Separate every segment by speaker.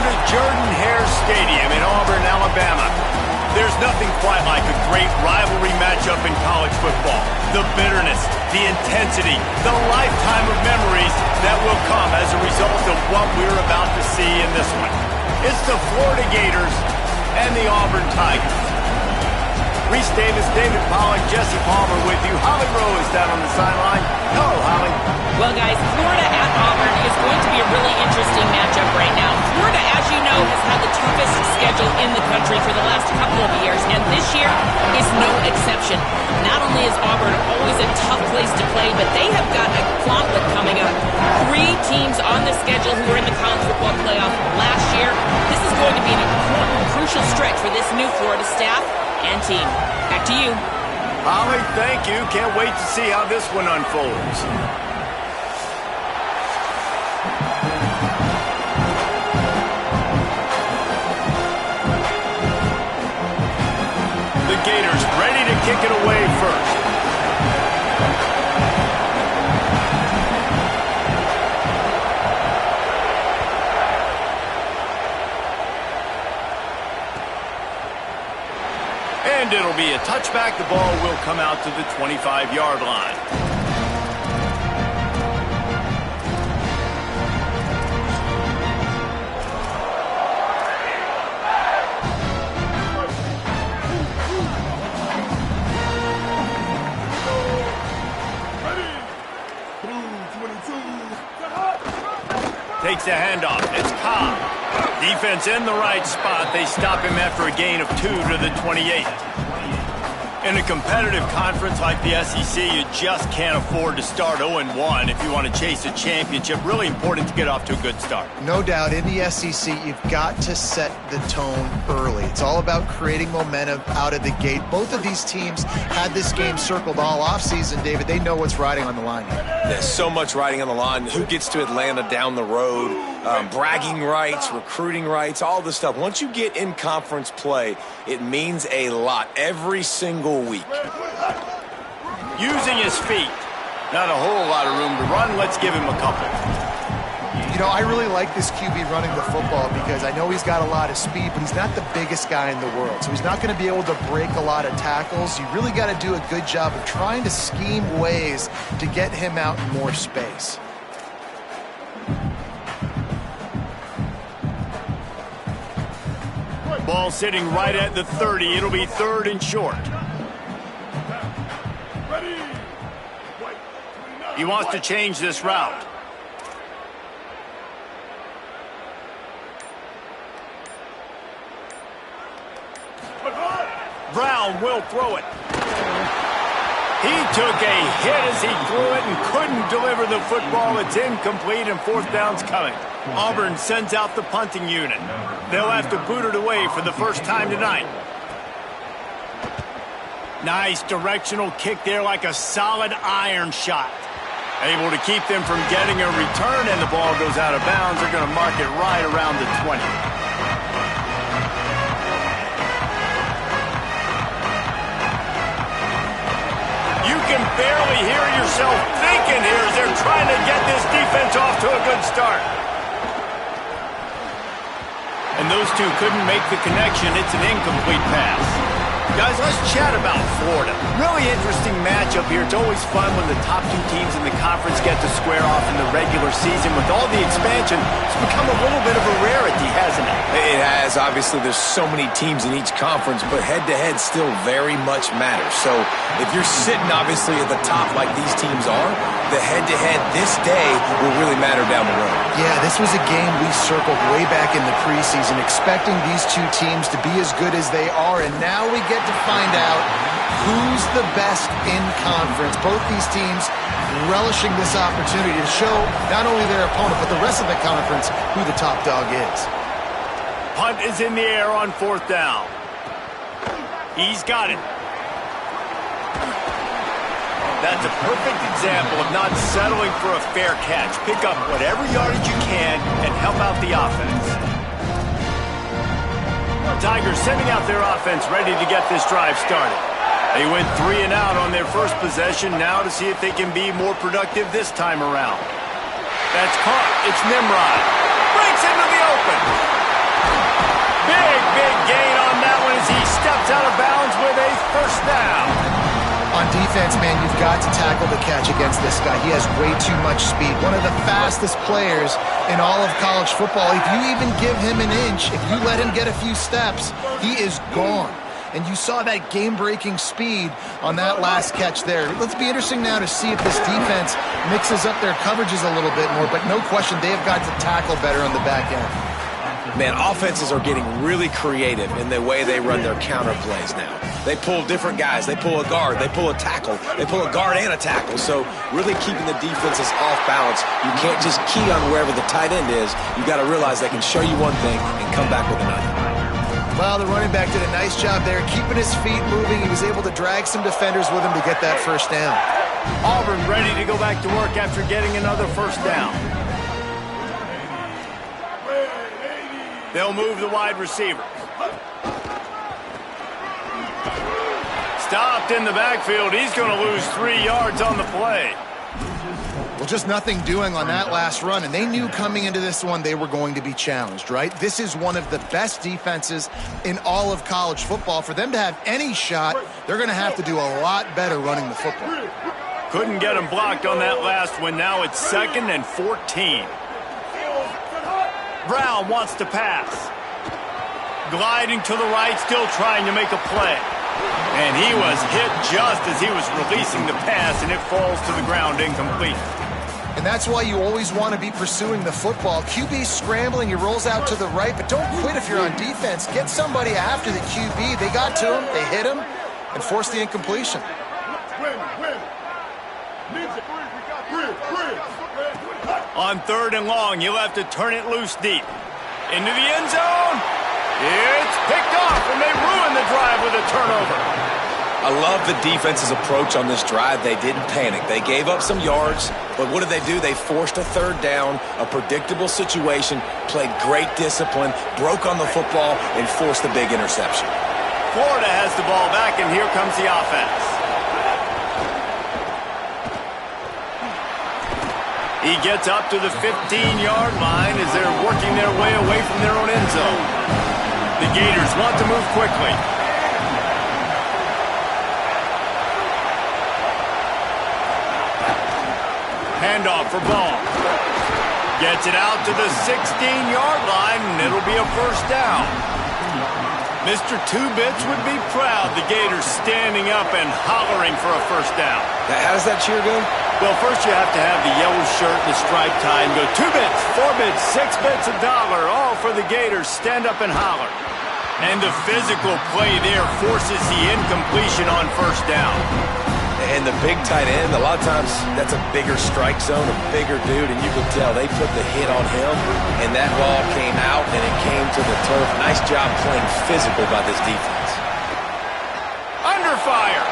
Speaker 1: to Jordan-Hare Stadium in Auburn, Alabama. There's nothing quite like a great rivalry matchup in college football. The bitterness, the intensity, the lifetime of memories that will come as a result of what we're about to see in this one. It's the Florida Gators and the Auburn Tigers. Reese Davis, David Pollack, Jesse Palmer with you. Holly Rowe is down on the sideline. Hello, Holly.
Speaker 2: Well, guys, Florida at Auburn is going to be a really interesting matchup right now. Florida, as you know, has had the toughest schedule in the country for the last couple of years, and this year is no exception. Not only is Auburn always a tough place to play, but they have got a gauntlet coming up. 3 teams on the schedule who were in the college football playoff last year. This is going to be an important, crucial stretch for this new Florida staff and team. Back to you.
Speaker 1: Holly, thank you. Can't wait to see how this one unfolds. The Gators ready to kick it away first. And it'll be a touchback. The ball will come out to the 25-yard line. Takes the handoff. It's Cobb. Defense in the right spot. They stop him after a gain of 2 to the 28. In a competitive conference like the SEC, you just can't afford to start 0-1 if you want to chase a championship. Really important to get off to a good start.
Speaker 3: No doubt, in the SEC, you've got to set the tone early. It's all about creating momentum out of the gate. Both of these teams had this game circled all offseason, David. They know what's riding on the line here.
Speaker 4: There's so much riding on the line. Who gets to Atlanta down the road? Bragging rights, recruiting rights, all this stuff. Once you get in conference play, it means a lot every single week.
Speaker 1: Using his feet. Not a whole lot of room to run. Let's give him a couple.
Speaker 3: You know, I really like this QB running the football because I know he's got a lot of speed, but he's not the biggest guy in the world. So he's not going to be able to break a lot of tackles. You really got to do a good job of trying to scheme ways to get him out in more space.
Speaker 1: Ball sitting right at the 30. It'll be 3rd and short. He wants to change this route. Brown will throw it. He took a hit as he threw it and couldn't deliver the football. It's incomplete and 4th down's coming. Auburn sends out the punting unit. They'll have to boot it away for the first time tonight. Nice directional kick there, like a solid iron shot. Able to keep them from getting a return, and the ball goes out of bounds. They're going to mark it right around the 20. You can barely hear yourself thinking here as they're trying to get this defense off to a good start. And those two couldn't make the connection. It's an incomplete pass. Guys, let's chat about Florida. Really interesting matchup here. It's always fun when the top 2 teams in the conference get to square off in the regular season. With all the expansion, it's become a little bit of a rarity, hasn't it?
Speaker 4: It has. Obviously, there's so many teams in each conference, but head-to-head still very much matters. So if you're sitting, obviously, at the top like these teams are, the head-to-head this day will really matter down the road.
Speaker 3: Yeah, this was a game we circled way back in the preseason, expecting these 2 teams to be as good as they are, and now we get to find out who's the best in conference. Both these teams relishing this opportunity to show not only their opponent, but the rest of the conference who the top dog is.
Speaker 1: Punt is in the air on 4th down. He's got it. That's a perfect example of not settling for a fair catch. Pick up whatever yardage you can and help out the offense. Tigers sending out their offense ready to get this drive started. They went 3 and out on their first possession. Now to see if they can be more productive this time around. That's caught. It's Nimrod. Breaks into the open. Big gain on that one as he steps out of bounds with a first down.
Speaker 3: On defense, man, you've got to tackle the catch against this guy. He has way too much speed. One of the fastest players in all of college football. If you even give him an inch, if you let him get a few steps, he is gone. And you saw that game-breaking speed on that last catch there. Let's be interesting now to see if this defense mixes up their coverages a little bit more. But no question, they have got to tackle better on the back end.
Speaker 4: Man, offenses are getting really creative in the way they run their counter plays now. They pull different guys. They pull a guard. They pull a tackle. They pull a guard and a tackle. So really keeping the defenses off balance. You can't just key on wherever the tight end is. You got to realize they can show you one thing and come back with another.
Speaker 3: Well, the running back did a nice job there, keeping his feet moving. He was able to drag some defenders with him to get that first down.
Speaker 1: Auburn ready to go back to work after getting another first down. They'll move the wide receiver. Stopped in the backfield. He's going to lose 3 yards on the play.
Speaker 3: Well, just nothing doing on that last run, and they knew coming into this one they were going to be challenged, right? This is one of the best defenses in all of college football. For them to have any shot, they're going to have to do a lot better running the football.
Speaker 1: Couldn't get him blocked on that last one. Now it's 2nd and 14. Brown wants to pass. Gliding to the right, still trying to make a play. And he was hit just as he was releasing the pass, and it falls to the ground incomplete.
Speaker 3: And that's why you always want to be pursuing the football. QB's scrambling, he rolls out to the right, but don't quit if you're on defense. Get somebody after the QB. They got to him, they hit him, and forced the incompletion.
Speaker 1: On 3rd and long, you'll have to turn it loose deep. Into the end zone. It's picked off, and they ruin the drive with a turnover.
Speaker 4: I love the defense's approach on this drive. They didn't panic. They gave up some yards, but what did they do? They forced a 3rd down, a predictable situation, played great discipline, broke on the football, and forced the big interception.
Speaker 1: Florida has the ball back, and here comes the offense. He gets up to the 15-yard line as they're working their way away from their own end zone. The Gators want to move quickly. Handoff for Ball. Gets it out to the 16-yard line, and it'll be a first down. Mr. Two-Bits would be proud. The Gators standing up and hollering for a first down.
Speaker 4: How does that cheer go?
Speaker 1: Well, first you have to have the yellow shirt and the striped tie and go 2 bits, 4 bits, 6 bits, $1, all for the Gators. Stand up and holler. And the physical play there forces the incompletion on first down.
Speaker 4: And the big tight end, a lot of times that's a bigger strike zone, a bigger dude, and you could tell they put the hit on him, and that ball came out, and it came to the turf. Nice job playing physical by this defense.
Speaker 1: Under fire.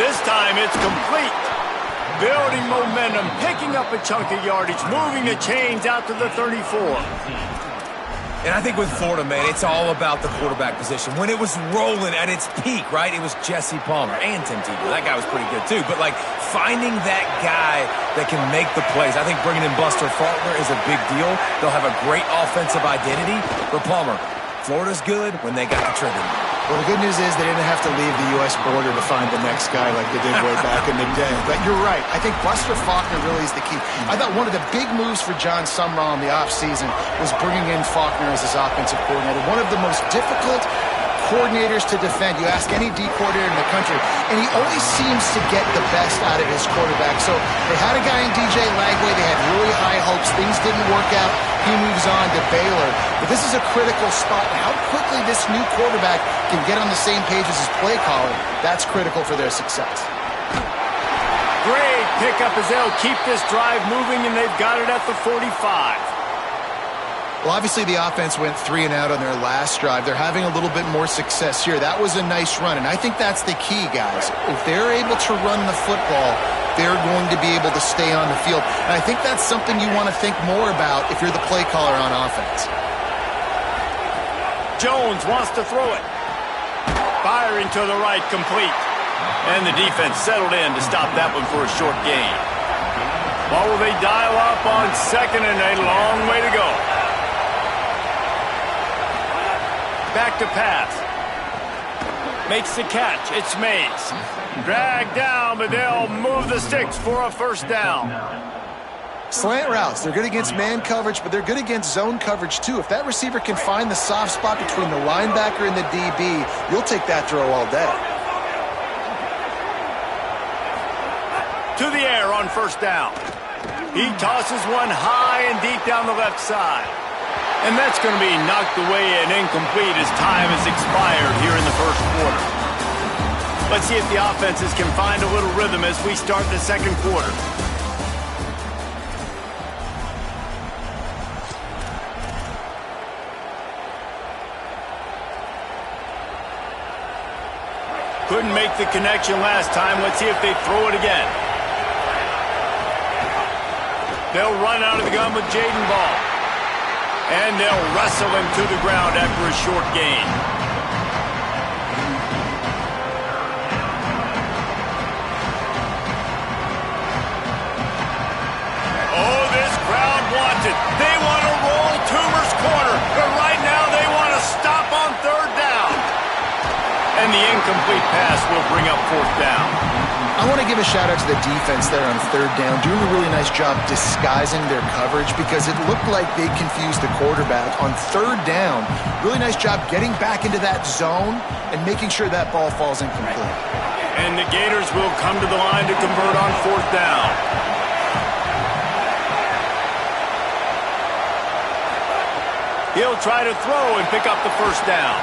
Speaker 1: This time it's complete. Building momentum, picking up a chunk of yardage, moving the chains out to the 34.
Speaker 4: And I think with Florida, man, it's all about the quarterback position. When it was rolling at its peak, right, it was Jesse Palmer and Tim Tebow. That guy was pretty good, too. But, like, finding that guy that can make the plays, I think bringing in Buster Faulkner is a big deal. They'll have a great offensive identity for Palmer. Florida's good when they got the trigger.
Speaker 3: Well, the good news is they didn't have to leave the U.S. border to find the next guy like they did way back in the day. But you're right. I think Buster Faulkner really is the key. I thought one of the big moves for John Sumrall in the offseason was bringing in Faulkner as his offensive coordinator. One of the most difficult coordinators to defend. You ask any D coordinator in the country, and he always seems to get the best out of his quarterback. So they had a guy in DJ Lagway. They had really high hopes. Things didn't work out. He moves on to Baylor. But this is a critical spot. How quickly this new quarterback can get on the same page as his play caller, that's critical for their success.
Speaker 1: Great pickup as they'll keep this drive moving, and they've got it at the 45.
Speaker 3: Well, obviously the offense went 3 and out on their last drive. They're having a little bit more success here. That was a nice run, and I think that's the key, guys. If they're able to run the football, they're going to be able to stay on the field. And I think that's something you want to think more about if you're the play caller on offense.
Speaker 1: Jones wants to throw it. Firing to the right, complete. And the defense settled in to stop that one for a short gain. What will they dial up on 2nd and a long way to go? back to pass. Makes the catch. It's Mays. Dragged down, but they'll move the sticks for a first down.
Speaker 3: Slant routes, they're good against man coverage, but they're good against zone coverage too. If that receiver can find the soft spot between the linebacker and the DB, you'll take that throw all day.
Speaker 1: To the air on first down. He tosses one high and deep down the left side. And that's going to be knocked away and incomplete as time has expired here in the first quarter. Let's see if the offenses can find a little rhythm as we start the second quarter. Couldn't make the connection last time. Let's see if they throw it again. They'll run out of the gun with Jaden Ball. And they'll wrestle him to the ground after a short gain. Oh, this crowd wants it. They want to roll Toomer's corner. But right now they want to stop on third down. And the incomplete pass will bring up fourth down.
Speaker 3: I want to give a shout out to the defense there on third down, doing a really nice job disguising their coverage because it looked like they confused the quarterback on third down. Really nice job getting back into that zone and making sure that ball falls incomplete.
Speaker 1: And the Gators will come to the line to convert on fourth down. He'll try to throw and pick up the first down.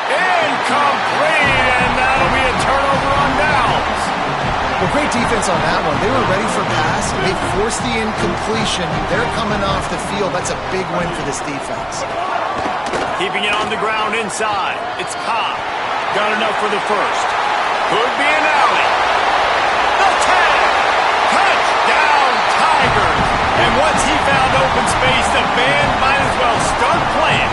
Speaker 1: Incomplete, and that'll be a turnover on downs.
Speaker 3: Well, great defense on that one. They were ready for pass. They forced the incompletion. They're coming off the field. That's a big win for this defense.
Speaker 1: Keeping it on the ground inside. It's Cobb. Got enough for the first. Could be an alley. The tag. Touchdown, Tigers. And once he found open space, the band might as well start playing.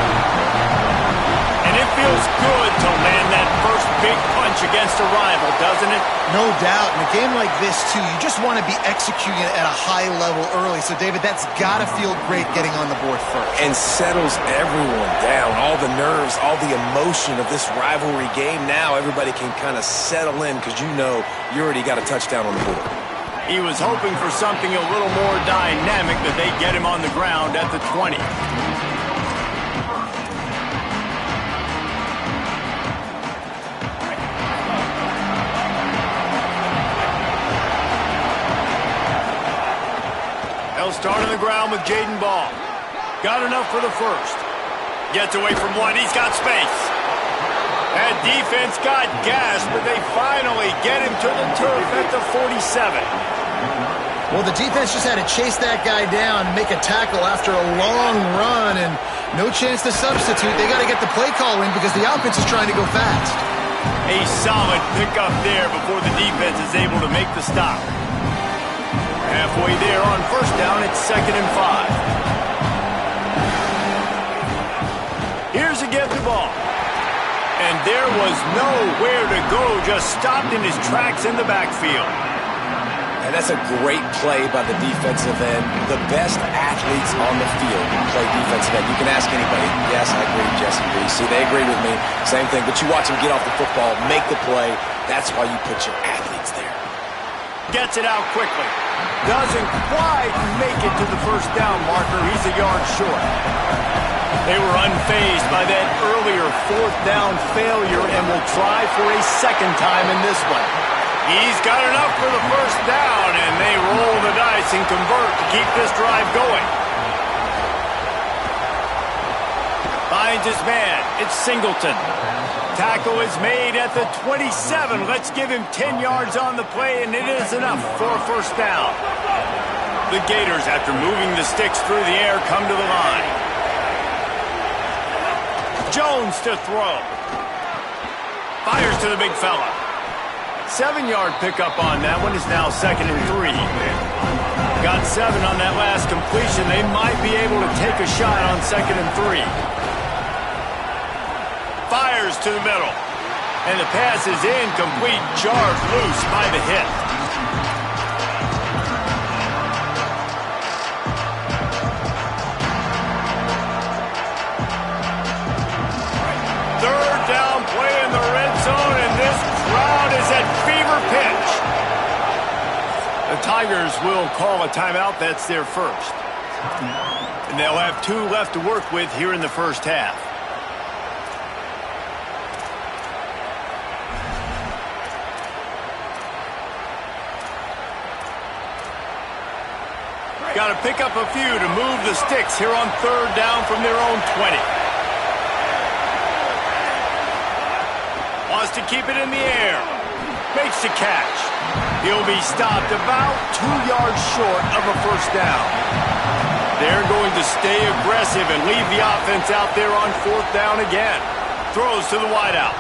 Speaker 1: And it feels good to land that first big punch against a rival, doesn't it?
Speaker 3: No doubt. In a game like this, too, you just want to be executing it at a high level early. So, David, that's got to feel great getting on the board first.
Speaker 4: And settles everyone down. All the nerves, all the emotion of this rivalry game. Now everybody can kind of settle in because you know you already got a touchdown on the board.
Speaker 1: He was hoping for something a little more dynamic, that they get him on the ground at the 20. Start on the ground with Jaden Ball. Got enough for the first. Gets away from one. He's got space. That defense got gas, but they finally get him to the turf at the 47.
Speaker 3: Well, the defense just had to chase that guy down and make a tackle after a long run, and no chance to substitute. They got to get the play call in because the offense is trying to go fast.
Speaker 1: A solid pickup there before the defense is able to make the stop. Halfway there on first down, it's 2nd and 5. Here's a get the ball. And there was nowhere to go, just stopped in his tracks in the backfield.
Speaker 4: And that's a great play by the defensive end. The best athletes on the field play defensive end. You can ask anybody. Yes, I agree, Jesse B. See, they agree with me. Same thing. But you watch them get off the football, make the play. That's why you put your athletes there.
Speaker 1: Gets it out quickly. Doesn't quite make it to the first down marker. He's a yard short. They were unfazed by that earlier fourth down failure and will try for a second time in this one. He's got enough for the first down, and they roll the dice and convert to keep this drive going. Finds his man. It's Singleton. Tackle is made at the 27. Let's give him 10 yards on the play, and it is enough for a first down. The Gators, after moving the sticks through the air, come to the line. Jones to throw. Fires to the big fella. 7-yard pickup on that one is now 2nd and 3. Got 7 on that last completion. They might be able to take a shot on 2nd and 3. Fires to the middle. And the pass is incomplete. Jarred loose by the hit. The Tigers will call a timeout. That's their first. And they'll have 2 left to work with here in the first half. Got to pick up a few to move the sticks here on 3rd down from their own 20. Wants to keep it in the air. Makes the catch. He'll be stopped about 2 yards short of a first down. They're going to stay aggressive and leave the offense out there on 4th down again. Throws to the wideout.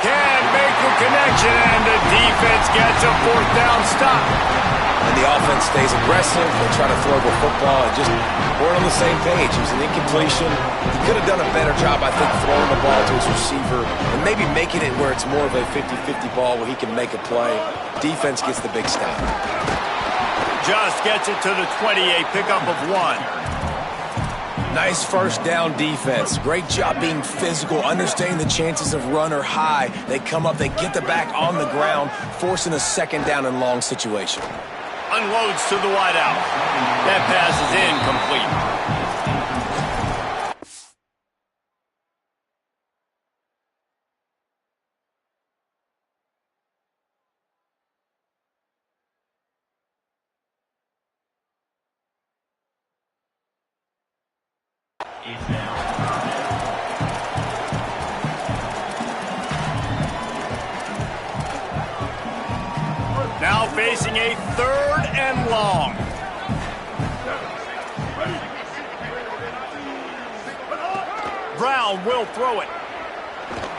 Speaker 1: Can't make the connection, and the defense gets a 4th down stop.
Speaker 4: And the offense stays aggressive. They try to throw the football and just weren't on the same page. It was an incompletion. He could have done a better job, I think, throwing the ball to his receiver and maybe making it where it's more of a 50-50 ball where he can make a play. Defense gets the big stop.
Speaker 1: Just gets it to the 20, a pickup of 1.
Speaker 4: Nice first down defense. Great job being physical, understanding the chances of run are high. They come up, they get the back on the ground, forcing a 2nd down and long situation.
Speaker 1: Unloads to the wideout. That pass is incomplete. Now facing a 3rd and long. Brown will throw it.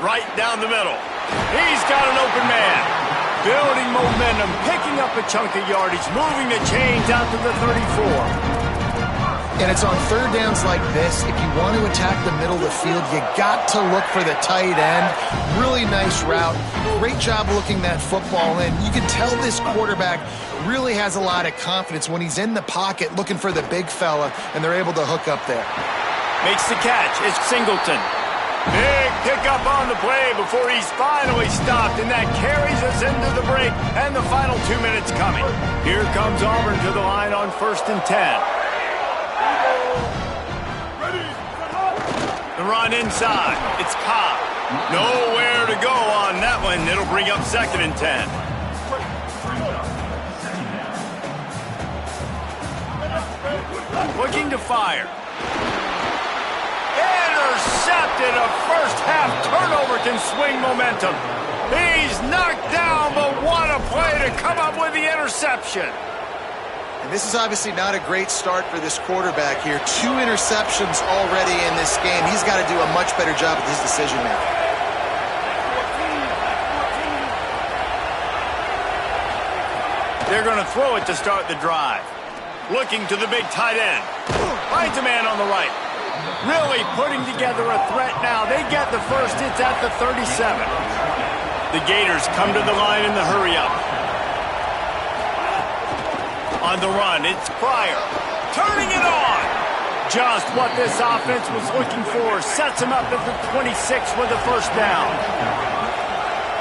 Speaker 1: Right down the middle. He's got an open man. Building momentum, picking up a chunk of yardage, moving the chains out to the 34.
Speaker 3: And it's on 3rd downs like this. If you want to attack the middle of the field, you got to look for the tight end. Really nice route. Great job looking that football in. You can tell this quarterback really has a lot of confidence when he's in the pocket looking for the big fella, and they're able to hook up there.
Speaker 1: Makes the catch. It's Singleton. Big pickup on the play before he's finally stopped, and that carries us into the break and the final 2 minutes coming. Here comes Auburn to the line on 1st and 10. The run inside. It's Cobb. Nowhere to go on that one. It'll bring up 2nd and 10. Looking to fire. Intercepted. A first half turnover can swing momentum. He's knocked down, but what a play to come up with the interception.
Speaker 3: And this is obviously not a great start for this quarterback here. 2 interceptions already in this game. He's got to do a much better job with his decision making.
Speaker 1: They're going to throw it to start the drive. Looking to the big tight end. Finds a man on the right. Really putting together a threat now. They get the first. It's at the 37. The Gators come to the line in the hurry-up. On the run, it's Pryor. Turning it on. Just what this offense was looking for. Sets him up at the 26 with the first down.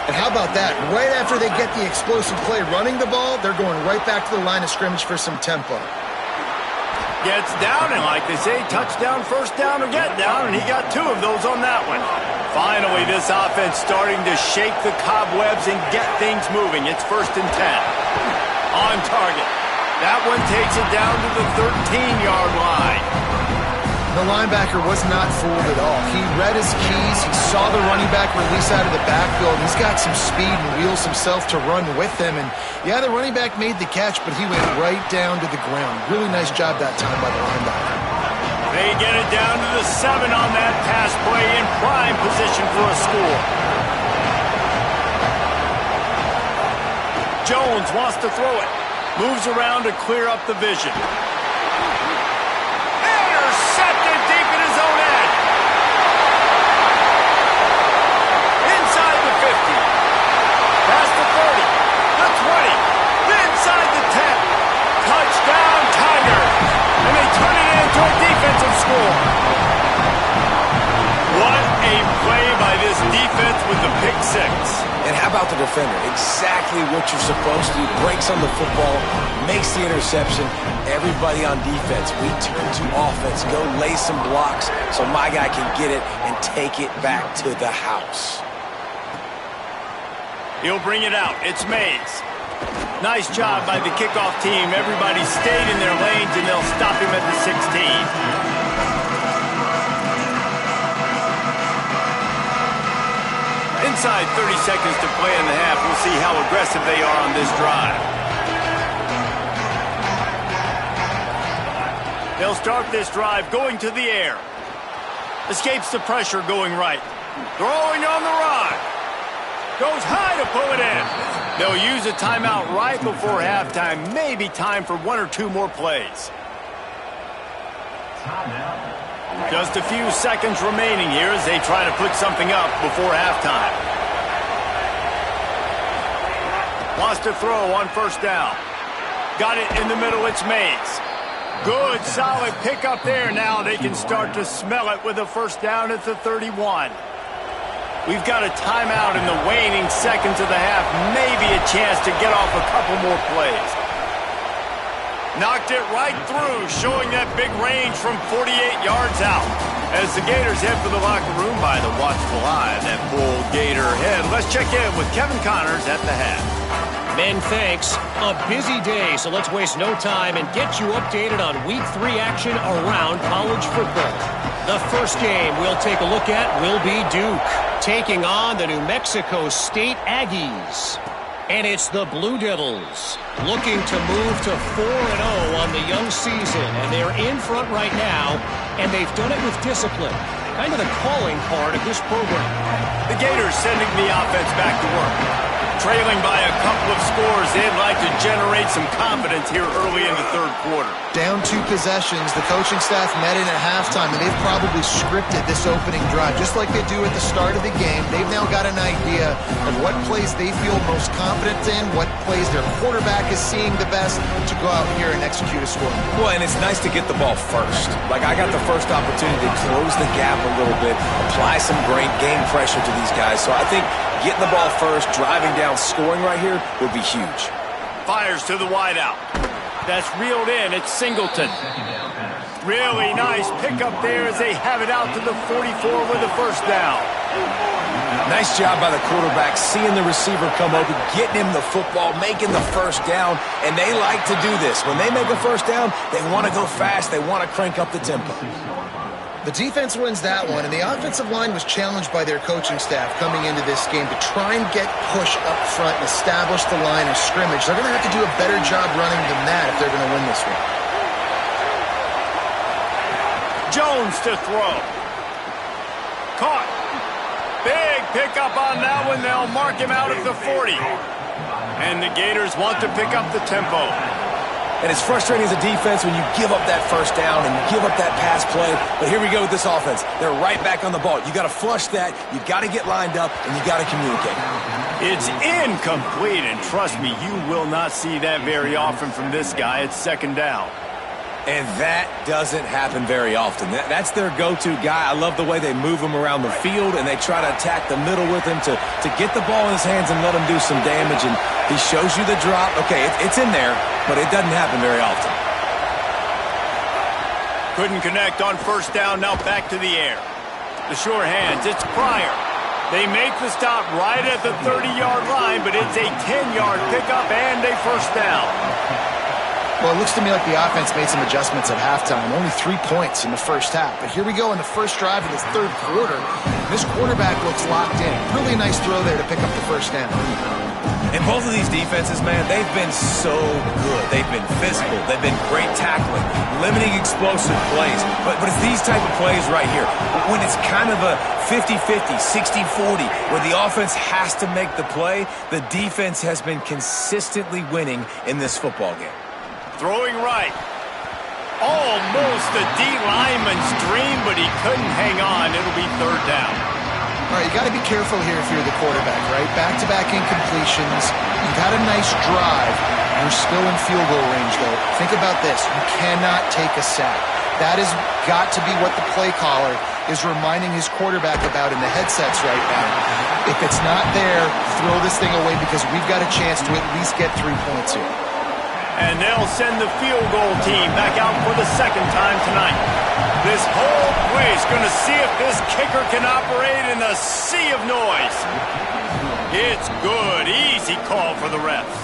Speaker 3: And how about that? Right after they get the explosive play running the ball, they're going right back to the line of scrimmage for some tempo.
Speaker 1: Gets down, and like they say, touchdown, first down, or get down, and he got 2 of those on that one. Finally, this offense starting to shake the cobwebs and get things moving. It's 1st and 10. On target. That one takes it down to the 13-yard line.
Speaker 3: The linebacker was not fooled at all. He read his keys. He saw the running back release out of the backfield. He's got some speed and wheels himself to run with him. And, yeah, the running back made the catch, but he went right down to the ground. Really nice job that time by the linebacker.
Speaker 1: They get it down to the 7 on that pass play in prime position for a score. Jones wants to throw it. Moves around to clear up the vision. Intercepted deep in his own end. Inside the 50. Past the 30. The 20. Inside the 10. Touchdown Tigers. And they turn it into a defensive score. What a play by this defense with the pick 6.
Speaker 4: And how about the defender? Exactly what you're supposed to do. Breaks on the football, makes the interception. Everybody on defense, we turn to offense. Go lay some blocks so my guy can get it and take it back to the house.
Speaker 1: He'll bring it out. It's Mays. Nice job by the kickoff team. Everybody stayed in their lanes, and they'll stop him at the 16. Inside 30 seconds to play in the half. We'll see how aggressive they are on this drive. They'll start this drive going to the air. Escapes the pressure going right. Throwing on the run. Goes high to pull it in. They'll use a timeout right before halftime. Maybe time for one or two more plays. Just a few seconds remaining here as they try to put something up before halftime. Wants to throw on first down. Got it in the middle. It's Mays. Good, solid pickup there. Now they can start to smell it with a first down at the 31. We've got a timeout in the waning seconds of the half. Maybe a chance to get off a couple more plays. Knocked it right through, showing that big range from 48 yards out. As the Gators head for the locker room by the watchful eye, that bull Gator head. Let's check in with Kevin Connors at the half.
Speaker 5: Men, thanks. A busy day, so let's waste no time and get you updated on Week 3 action around college football. The first game we'll take a look at will be Duke, taking on the New Mexico State Aggies. And it's the Blue Devils looking to move to 4-0 on the young season. And they're in front right now, and they've done it with discipline. Kind of the calling card of this program.
Speaker 1: The Gators sending the offense back to work. Trailing by a couple of scores, they'd like to generate some confidence here early in the third quarter.
Speaker 3: Down 2 possessions, the coaching staff met in at halftime, and they've probably scripted this opening drive. Just like they do at the start of the game, they've now got an idea of what plays they feel most confident in, what plays their quarterback is seeing the best to go out here and execute a score.
Speaker 4: Well, and it's nice to get the ball first. Like, I got the first opportunity to close the gap a little bit, apply some great game pressure to these guys. So I think getting the ball first, driving down, scoring right here would be huge.
Speaker 1: Fires to the wideout. That's reeled in. It's Singleton. Really nice pickup there as they have it out to the 44 with a first down.
Speaker 4: Nice job by the quarterback, seeing the receiver come open, getting him the football, making the first down, and they like to do this. When they make a first down, they want to go fast. They want to crank up the tempo.
Speaker 3: The defense wins that one, and the offensive line was challenged by their coaching staff coming into this game to try and get push up front and establish the line of scrimmage. They're going to have to do a better job running than that if they're going to win this one.
Speaker 1: Jones to throw. Caught. Big pickup on that one. They'll mark him out at the 40. And the Gators want to pick up the tempo.
Speaker 4: And it's frustrating as a defense when you give up that first down and you give up that pass play. But here we go with this offense. They're right back on the ball. You got to flush that. You got to get lined up, and you got to communicate.
Speaker 1: It's incomplete, and trust me, you will not see that very often from this guy. It's second down.
Speaker 4: And that doesn't happen very often. That's their go-to guy. I love the way they move him around the field, and they try to attack the middle with him to get the ball in his hands and let him do some damage. And he shows you the drop. Okay, it's in there, but it doesn't happen very often.
Speaker 1: Couldn't connect on first down. Now back to the air. The sure hands. It's Pryor. They make the stop right at the 30-yard line, but it's a 10-yard pickup and a first down.
Speaker 3: Well, it looks to me like the offense made some adjustments at halftime. Only 3 points in the first half. But here we go in the first drive of this third quarter. This quarterback looks locked in. Really nice throw there to pick up the first down.
Speaker 4: And both of these defenses, man, they've been so good. They've been physical. They've been great tackling, limiting explosive plays. But it's these type of plays right here. When it's kind of a 50-50, 60-40, where the offense has to make the play, the defense has been consistently winning in this football game.
Speaker 1: Throwing right. Almost a D lineman's dream, but he couldn't hang on. It'll be third down.
Speaker 3: All right, you got to be careful here if you're the quarterback, right? Back-to-back incompletions. You've had a nice drive. You're still in field goal range, though. Think about this. You cannot take a sack. That has got to be what the play caller is reminding his quarterback about in the headsets right now. If it's not there, throw this thing away because we've got a chance to at least get 3 points here.
Speaker 1: And they'll send the field goal team back out for the second time tonight. This whole place going to see if this kicker can operate in the sea of noise. It's good. Easy call for the refs.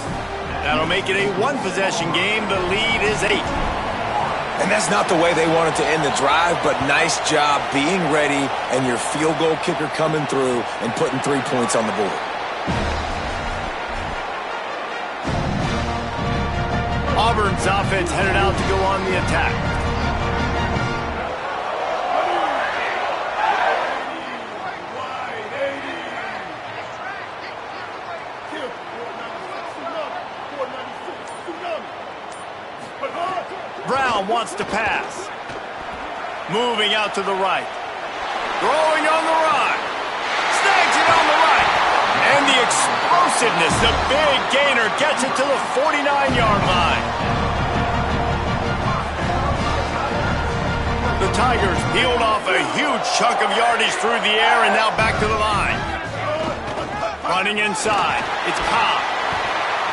Speaker 1: That'll make it a one-possession game. The lead is 8.
Speaker 4: And that's not the way they wanted to end the drive, but nice job being ready and your field goal kicker coming through and putting 3 points on the board.
Speaker 1: Auburn's offense headed out to go on the attack. Brown wants to pass. Moving out to the right. Throwing on the run. Snags it on the right. And the explosiveness, the big gainer gets it to the 49-yard line. The Tigers peeled off a huge chunk of yardage through the air and now back to the line. Running inside. It's Cobb.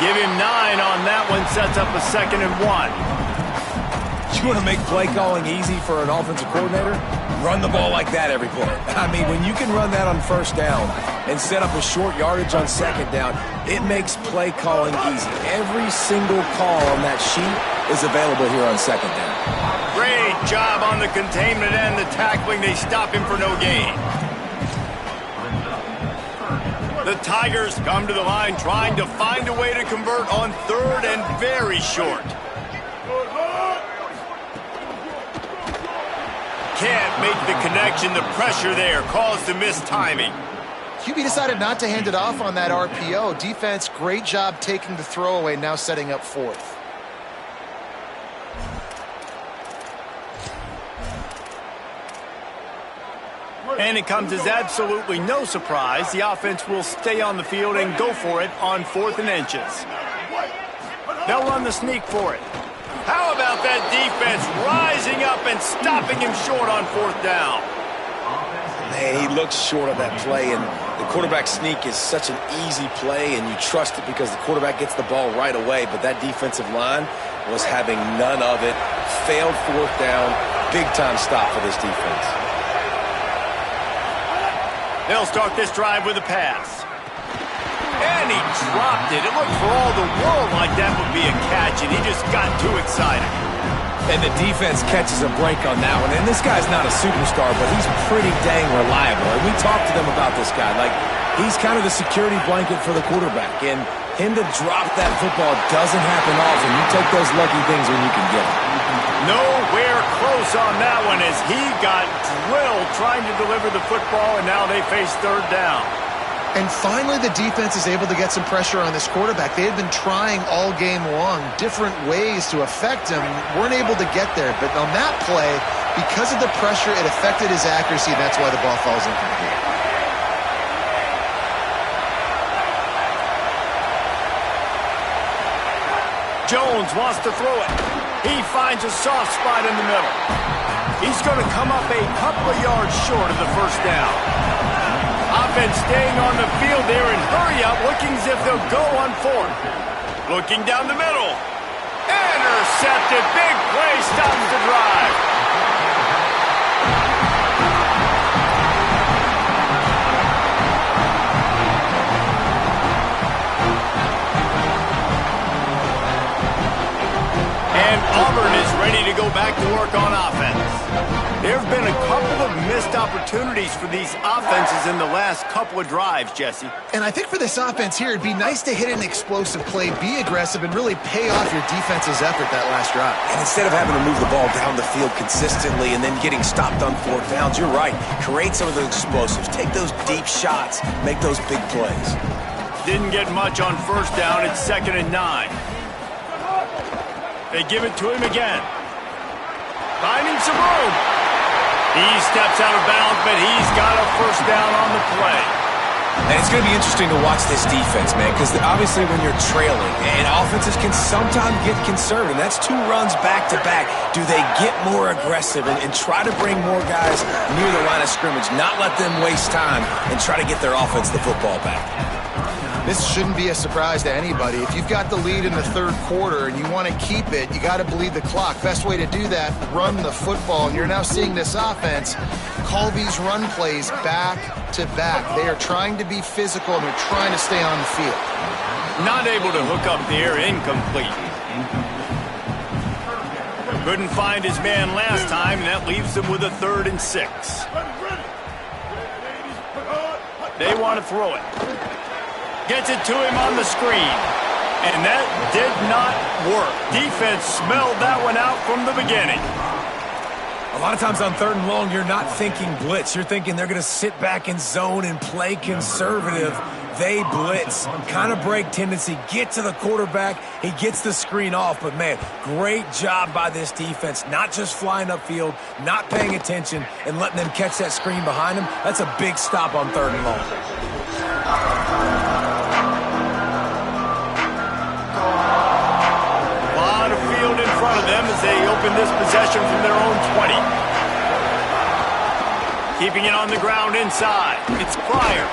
Speaker 1: Give him 9 on that one. Sets up a 2nd and 1.
Speaker 4: You want to make play calling easy for an offensive coordinator? Run the ball like that every play. I mean, when you can run that on first down and set up a short yardage on second down, it makes play calling easy. Every single call on that sheet is available here on second down.
Speaker 1: Great job on the containment and the tackling. They stop him for no gain. The Tigers come to the line trying to find a way to convert on 3rd and very short. Can't make the connection. The pressure there caused the missed timing.
Speaker 3: QB decided not to hand it off on that RPO. Defense, great job taking the throwaway, now setting up 4th.
Speaker 1: And it comes as absolutely no surprise. The offense will stay on the field and go for it on 4th and inches. They'll run the sneak for it. How about that defense rising up and stopping him short on 4th down?
Speaker 4: Man, he looks short of that play, and the quarterback sneak is such an easy play, and you trust it because the quarterback gets the ball right away, but that defensive line was having none of it. Failed 4th down. Big-time stop for this defense.
Speaker 1: They'll start this drive with a pass. And he dropped it. It looked for all the world like that would be a catch, and he just got too excited.
Speaker 4: And the defense catches a break on that one. And this guy's not a superstar, but he's pretty dang reliable. And we talked to them about this guy. Like, he's kind of the security blanket for the quarterback. And him to drop that football doesn't happen often. You take those lucky things when you can get them.
Speaker 1: Nowhere close on that one as he got drilled trying to deliver the football, and now they face 3rd down.
Speaker 3: And finally, the defense is able to get some pressure on this quarterback. They had been trying all game long different ways to affect him. Weren't able to get there. But on that play, because of the pressure, it affected his accuracy. That's why the ball falls incomplete.
Speaker 1: Jones wants to throw it. He finds a soft spot in the middle. He's going to come up a couple of yards short of the 1st down. Offense staying on the field there and hurry up, looking as if they'll go on 4th. Looking down the middle. Intercepted. Big play stops the drive. And Auburn is ready to go back to work on offense. There have been a couple of missed opportunities for these offenses in the last couple of drives, Jesse.
Speaker 3: And I think for this offense here, it'd be nice to hit an explosive play, be aggressive, and really pay off your defense's effort that last drive.
Speaker 4: And instead of having to move the ball down the field consistently and then getting stopped on 4th downs, you're right. Create some of those explosives. Take those deep shots. Make those big plays.
Speaker 1: Didn't get much on 1st down. It's 2nd and 9. They give it to him again. Finding some room. He steps out of bounds, but he's got a 1st down on the play.
Speaker 4: And it's going to be interesting to watch this defense, man, because obviously when you're trailing, and offenses can sometimes get conservative, and that's 2 runs back-to-back. Do they get more aggressive and try to bring more guys near the line of scrimmage, not let them waste time, and try to get their offense the football back?
Speaker 3: This shouldn't be a surprise to anybody. If you've got the lead in the 3rd quarter and you want to keep it, you got to bleed the clock. Best way to do that, run the football. And you're now seeing this offense call these run plays back to back. They are trying to be physical and they're trying to stay on the field.
Speaker 1: Not able to hook up there, incomplete. Couldn't find his man last time, and that leaves him with a 3rd and 6. They want to throw it. Gets it to him on the screen. And that did not work. Defense smelled that one out from the beginning.
Speaker 4: A lot of times on 3rd and long, you're not thinking blitz. You're thinking they're going to sit back in zone and play conservative. They blitz, kind of break tendency, get to the quarterback. He gets the screen off. But, man, great job by this defense. Not just flying upfield, not paying attention, and letting them catch that screen behind them. That's a big stop on 3rd and long.
Speaker 1: In front of them as they open this possession from their own 20. Keeping it on the ground inside. It's Pryor.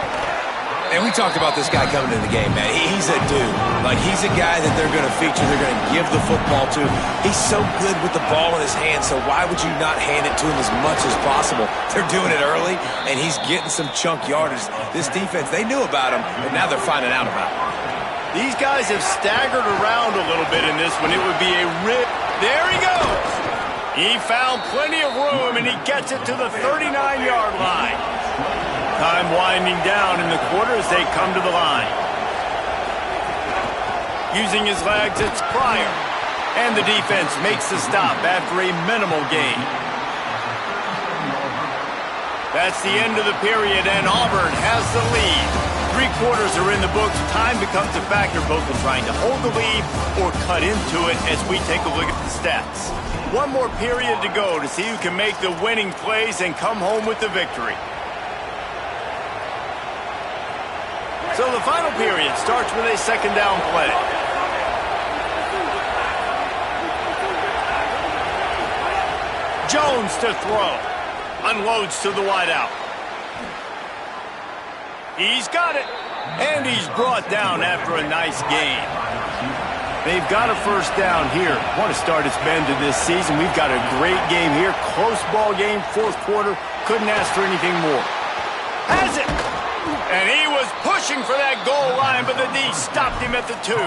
Speaker 4: And we talked about this guy coming into the game, man. He's a dude. Like, he's a guy that they're going to feature, they're going to give the football to. He's so good with the ball in his hand, so why would you not hand it to him as much as possible? They're doing it early, and he's getting some chunk yardage. This defense, they knew about him, but now they're finding out about him.
Speaker 1: These guys have staggered around a little bit in this one. It would be a rip. There he goes. He found plenty of room, and he gets it to the 39-yard line. Time winding down in the quarter as they come to the line. Using his legs, it's Pryor. And the defense makes the stop after a minimal gain. That's the end of the period, and Auburn has the lead. 3 quarters are in the books. Time becomes a factor both in trying to hold the lead or cut into it as we take a look at the stats. 1 more period to go to see who can make the winning plays and come home with the victory. So the final period starts with a 2nd down play. Jones to throw. Unloads to the wideout. He's got it. And he's brought down after a nice gain. They've got a 1st down here. Want to start its bend to this season. We've got a great game here. Close ball game, 4th quarter. Couldn't ask for anything more. Has it. And he was pushing for that goal line, but the D stopped him at the 2.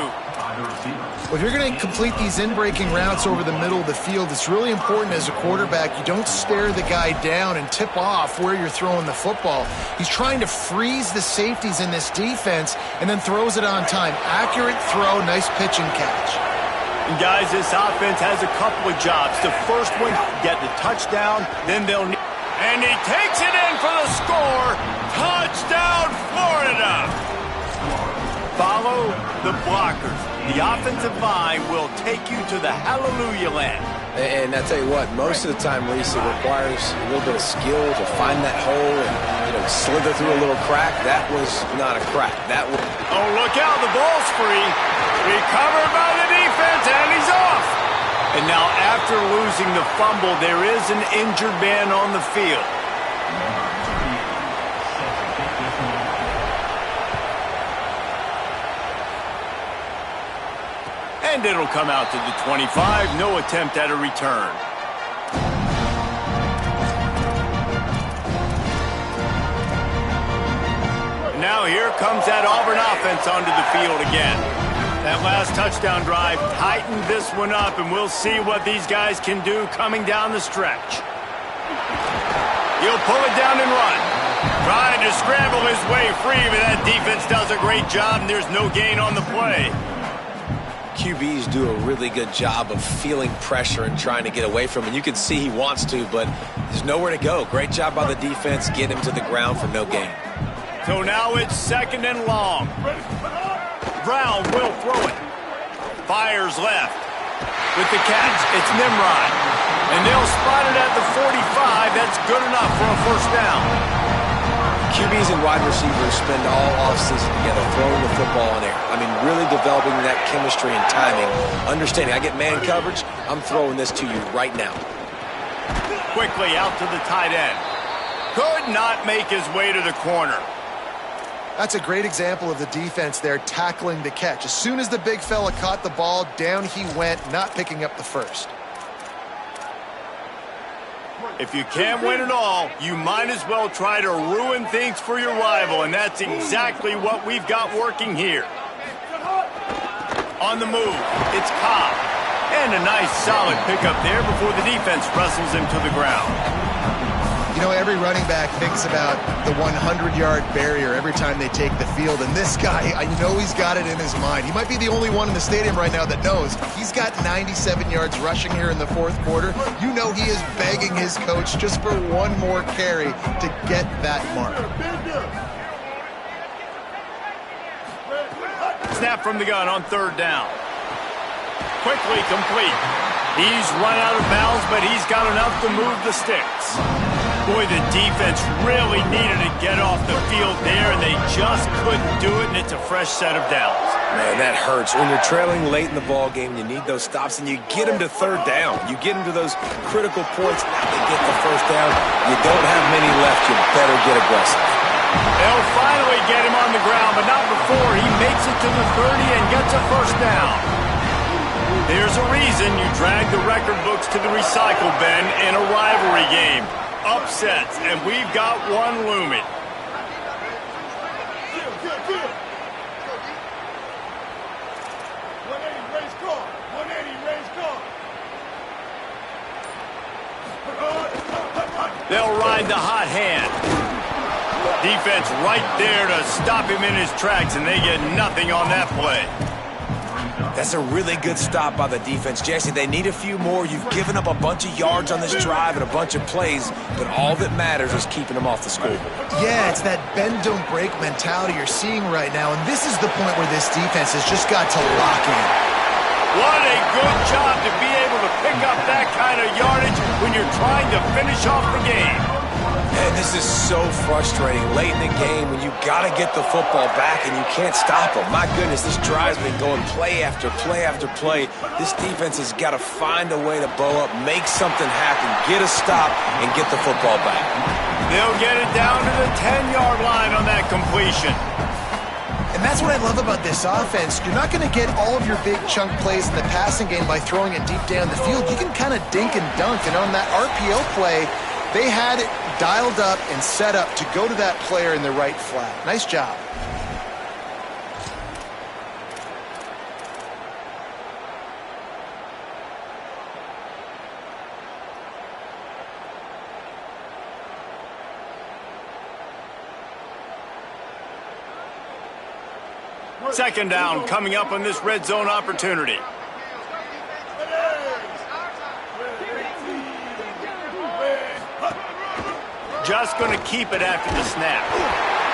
Speaker 3: Well, if you're going to complete these in-breaking routes over the middle of the field, it's really important as a quarterback you don't stare the guy down and tip off where you're throwing the football. He's trying to freeze the safeties in this defense and then throws it on time. Accurate throw, nice pitch and catch.
Speaker 1: And guys, this offense has a couple of jobs. The first one, get the touchdown, then they'll need... And he takes it in for the score. Touchdown, Florida! Follow the blockers. The offensive line will take you to the hallelujah land.
Speaker 4: And I tell you what, most of the time, Reese, it requires a little bit of skill to find that hole and, slither through a little crack. That was not a crack. That was...
Speaker 1: Oh, look out, the ball's free. Recovered by the defense, and he's off. And now after losing the fumble, there is an injured man on the field. And it'll come out to the 25. No attempt at a return. Now here comes that Auburn offense onto the field again. That last touchdown drive tightened this one up, and we'll see what these guys can do coming down the stretch. He'll pull it down and run. Trying to scramble his way free, but that defense does a great job, and there's no gain on the play.
Speaker 4: QBs do a really good job of feeling pressure and trying to get away from him. You can see he wants to, but there's nowhere to go. Great job by the defense, getting him to the ground for no gain.
Speaker 1: So now it's 2nd and long. Brown will throw it. Fires left. With the catch, it's Nimrod. And they'll spot it at the 45. That's good enough for a 1st down.
Speaker 4: QBs and wide receivers spend all offseason together throwing the football in air. I mean, really developing that chemistry and timing. Understanding, I get man coverage, I'm throwing this to you right now.
Speaker 1: Quickly out to the tight end. Could not make his way to the corner.
Speaker 3: That's a great example of the defense there tackling the catch. As soon as the big fella caught the ball, down he went, not picking up the first.
Speaker 1: If you can't win it all, you might as well try to ruin things for your rival, and that's exactly what we've got working here. On the move, it's Cobb. And a nice solid pickup there before the defense wrestles him to the ground.
Speaker 3: You know, every running back thinks about the 100-yard barrier every time they take the field, and this guy, I know he's got it in his mind. He might be the only one in the stadium right now that knows he's got 97 yards rushing here in the fourth quarter. You know he is begging his coach just for one more carry to get that mark.
Speaker 1: Snap from the gun on third down. Quickly complete. He's run out of bounds, but he's got enough to move the sticks. Boy, the defense really needed to get off the field there, and they just couldn't do it, and it's a fresh set of downs.
Speaker 4: Man, that hurts. When you're trailing late in the ball game, you need those stops, and you get them to third down. You get them to those critical points, now they get the first down. You don't have many left. You better get aggressive.
Speaker 1: They'll finally get him on the ground, but not before he makes it to the 30 and gets a first down. There's a reason you drag the record books to the recycle bin in a rivalry game. Upsets, and we've got one looming. They'll ride the hot hand. Defense right there to stop him in his tracks, and they get nothing on that play.
Speaker 4: That's a really good stop by the defense. Jesse, they need a few more. You've given up a bunch of yards on this drive and a bunch of plays, but all that matters is keeping them off the scoreboard.
Speaker 3: Yeah, it's that bend, don't break mentality you're seeing right now, and this is the point where this defense has just got to lock in.
Speaker 1: What a good job to be able to pick up that kind of yardage when you're trying to finish off the game.
Speaker 4: And this is so frustrating late in the game when you got to get the football back and you can't stop them. My goodness, this drive's been going play after play after play. This defense has got to find a way to bow up, make something happen, get a stop, and get the football back.
Speaker 1: They'll get it down to the 10-yard line on that completion.
Speaker 3: And that's what I love about this offense. You're not going to get all of your big chunk plays in the passing game by throwing it deep down the field. You can kind of dink and dunk, and on that RPO play, they had it dialed up and set up to go to that player in the right flat. Nice job.
Speaker 1: Second down coming up on this red zone opportunity. Just going to keep it after the snap.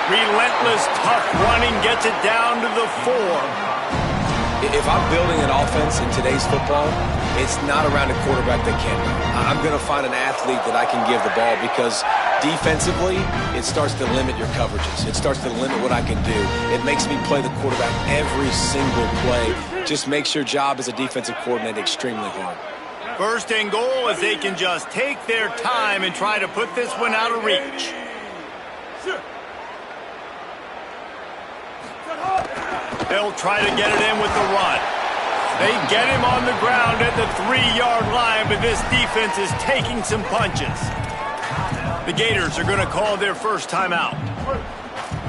Speaker 1: Relentless, tough running gets it down to the 4.
Speaker 4: If I'm building an offense in today's football, it's not around a quarterback that can. I'm going to find an athlete that I can give the ball because defensively, it starts to limit your coverages. It starts to limit what I can do. It makes me play the quarterback every single play. Just makes your job as a defensive coordinator extremely hard.
Speaker 1: First and goal as they can just take their time and try to put this one out of reach. They'll try to get it in with the run. They get him on the ground at the 3-yard line, but this defense is taking some punches. The Gators are going to call their first timeout.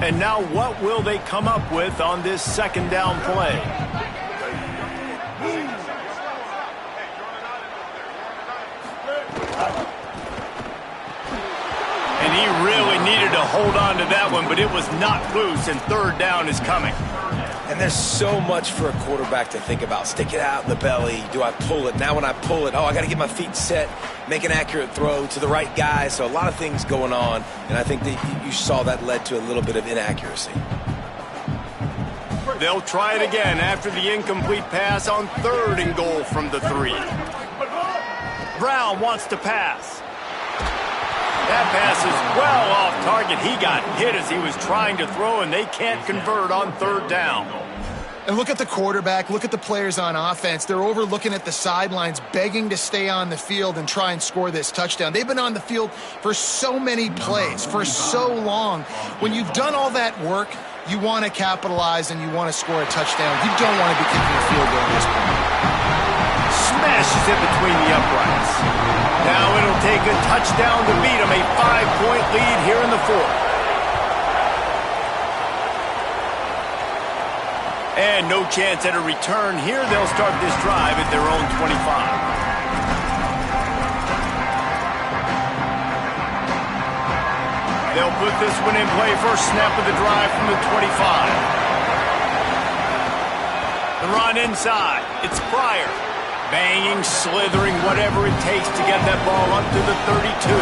Speaker 1: And now what will they come up with on this second down play? And he really needed to hold on to that one, but it was knocked loose, and third down is coming.
Speaker 4: And there's so much for a quarterback to think about. Stick it out in the belly. Do I pull it? Now when I pull it, I got to get my feet set, make an accurate throw to the right guy. So a lot of things going on, and I think that you saw that led to a little bit of inaccuracy.
Speaker 1: They'll try it again after the incomplete pass on third and goal from the 3. Brown wants to pass. That pass is well off target. He got hit as he was trying to throw, and they can't convert on third down.
Speaker 3: And look at the quarterback, look at the players on offense. They're overlooking at the sidelines, begging to stay on the field and try and score this touchdown. They've been on the field for so many plays, for so long. When you've done all that work, you want to capitalize and you want to score a touchdown. You don't want to be kicking a field goal at this point.
Speaker 1: Smashes it between the uprights. Now it'll take a touchdown to beat him. A 5-point lead here in the fourth. And no chance at a return here. They'll start this drive at their own 25. They'll put this one in play. First snap of the drive from the 25. The run inside. It's Pryor. Banging, slithering, whatever it takes to get that ball up to the 32.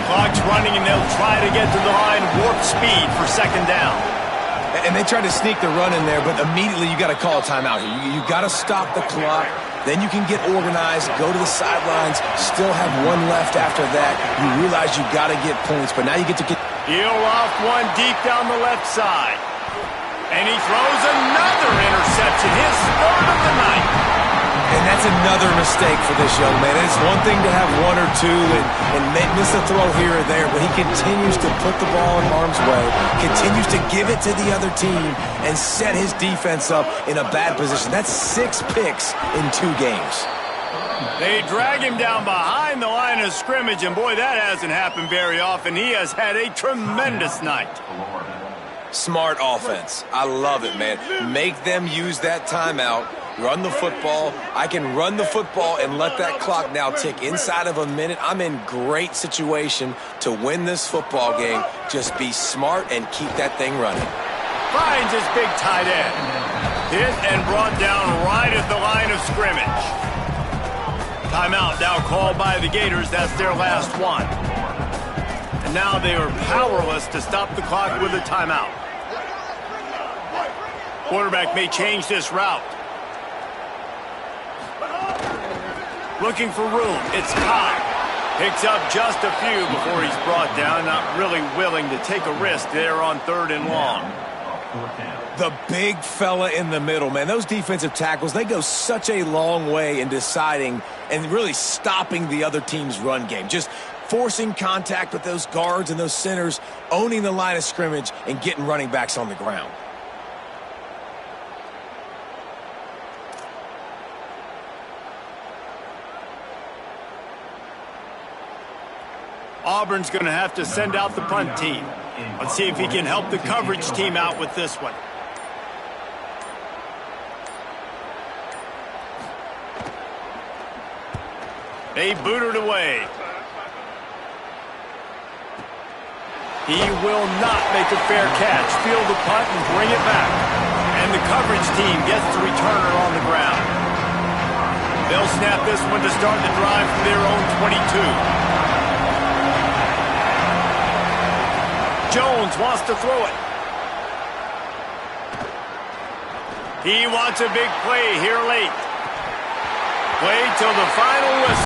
Speaker 1: Clock's running, and they'll try to get to the line. Warp speed for second down.
Speaker 4: And they tried to sneak the run in there, but immediately you got to call a timeout here. You got to stop the clock. Then you can get organized, go to the sidelines, still have one left after that. You realize you got to get points, but now you get to get...
Speaker 1: He'll off one deep down the left side. And he throws another interception, his third of the night.
Speaker 4: And that's another mistake for this young man. It's one thing to have one or two and miss a throw here or there, but he continues to put the ball in harm's way, continues to give it to the other team, and set his defense up in a bad position. That's 6 picks in 2 games.
Speaker 1: They drag him down behind the line of scrimmage, and boy, that hasn't happened very often. He has had a tremendous night.
Speaker 4: Smart offense. I love it, man. Make them use that timeout. Run the football. I can run the football and let that clock now tick inside of a minute. I'm in great situation to win this football game. Just be smart and keep that thing running.
Speaker 1: Finds his big tight end. Hit and brought down right at the line of scrimmage. Timeout now called by the Gators. That's their last one. And now they are powerless to stop the clock with a timeout. Quarterback may change this route. Looking for room. It's Cobb. Picks up just a few before he's brought down. Not really willing to take a risk there on third and long.
Speaker 4: The big fella in the middle, man. Those defensive tackles, they go such a long way in deciding and really stopping the other team's run game. Just forcing contact with those guards and those centers, owning the line of scrimmage, and getting running backs on the ground.
Speaker 1: Auburn's going to have to send out the punt team. Let's see if he can help the coverage team out with this one. They boot it away. He will not make a fair catch. Field the punt and bring it back. And the coverage team gets the returner on the ground. They'll snap this one to start the drive from their own 22. Jones wants to throw it. He wants a big play here late. Play till the final whistle.